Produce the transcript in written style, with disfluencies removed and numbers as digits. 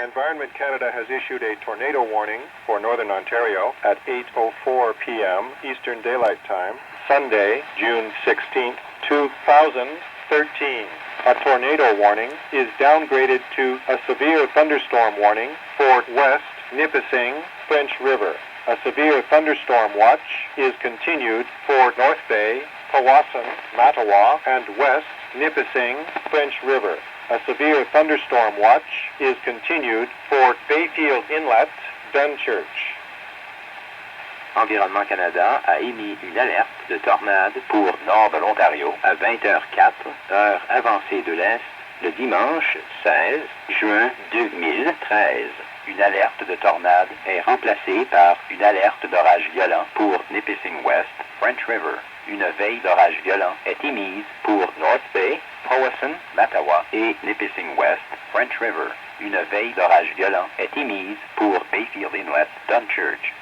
Environment Canada has issued a tornado warning for Northern Ontario at 8:04 p.m. Eastern Daylight Time, Sunday, June 16th, 2013. A tornado warning is downgraded to a severe thunderstorm warning for West Nipissing, French River. A severe thunderstorm watch is continued for North Bay, Powassan, Mattawa, and West Nipissing, French River. A severe thunderstorm watch is continued for Bayfield Inlet, Dunchurch. Environnement Canada a émis une alerte de tornade pour nord de l'Ontario à 20h04, heure avancée de l'Est, le dimanche 16 juin 2013. Une alerte de tornade est remplacée par une alerte d'orage violent pour Nipissing West, French River. Une veille d'orage violent est émise pour North Bay, Powassan, Mattawa et Nipissing West, French River. Une veille d'orage violent est émise pour Bayfield Inlet, Dunchurch.